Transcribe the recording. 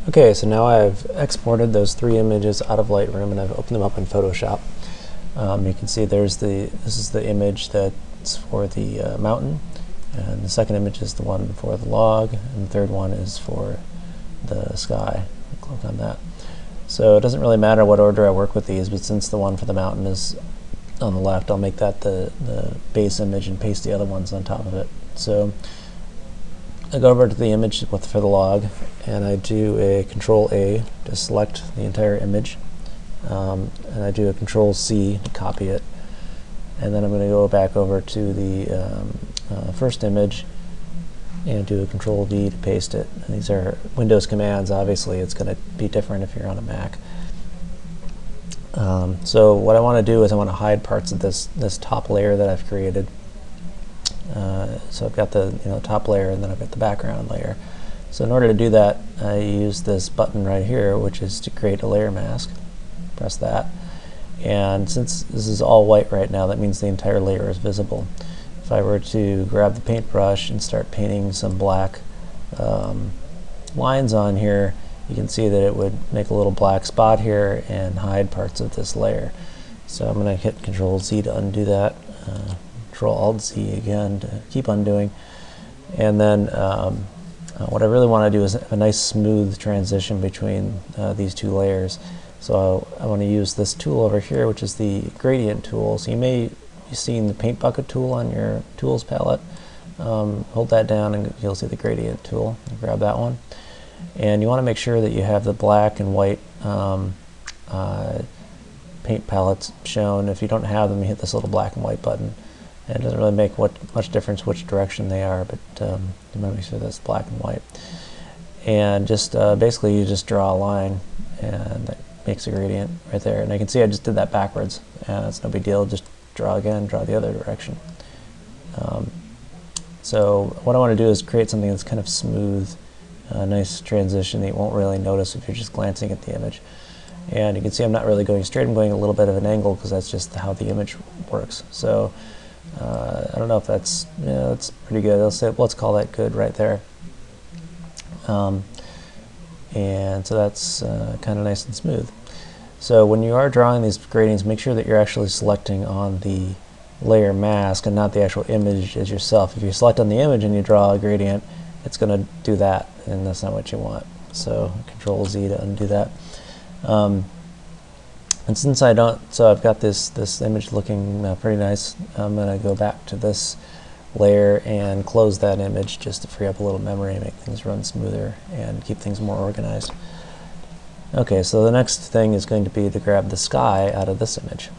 Okay, so now I've exported those three images out of Lightroom and I've opened them up in Photoshop. You can see this is the image that's for the mountain, and the second image is the one for the log, and the third one is for the sky. I'll click on that. So it doesn't really matter what order I work with these, but since the one for the mountain is on the left, I'll make that the base image and paste the other ones on top of it. So I go over to the image for the log, and I do a Control A to select the entire image, and I do a Control C to copy it, and then I'm going to go back over to the first image and do a Control V to paste it. And these are Windows commands. Obviously, it's going to be different if you're on a Mac. So what I want to do is I want to hide parts of this top layer that I've created. So I've got the top layer, and then I've got the background layer. So in order to do that, I use this button right here, which is to create a layer mask. Press that, and since this is all white right now, that means the entire layer is visible. If I were to grab the paintbrush and start painting some black lines on here, you can see that it would make a little black spot here and hide parts of this layer. So I'm going to hit Control Z to undo that. Control Alt Z again to keep undoing, and then what I really want to do is have a nice smooth transition between these two layers. So I want to use this tool over here, which is the gradient tool. So you may be seeing the paint bucket tool on your tools palette. Hold that down and you'll see the gradient tool. Grab that one, and you want to make sure that you have the black and white paint palettes shown. If you don't have them, you hit this little black and white button. And it doesn't really make much difference which direction they are, but you want to make sure that's black and white. And just basically you just draw a line, and that makes a gradient right there. And I can see I just did that backwards, and it's no big deal. Just draw again, draw the other direction. So what I want to do is create something that's kind of smooth, a nice transition that you won't really notice if you're just glancing at the image. And you can see I'm not really going straight, I'm going a little bit of an angle because that's just how the image works. So I don't know if that's pretty good. Let's call that good right there. And so that's kind of nice and smooth. So when you are drawing these gradients, make sure that you're actually selecting on the layer mask and not the actual image as yourself. If you select on the image and you draw a gradient, it's going to do that, and that's not what you want. So Control Z to undo that. And since I don't, so I've got this image looking pretty nice, I'm going to go back to this layer and close that image just to free up a little memory and make things run smoother and keep things more organized. Okay, so the next thing is going to be to grab the sky out of this image.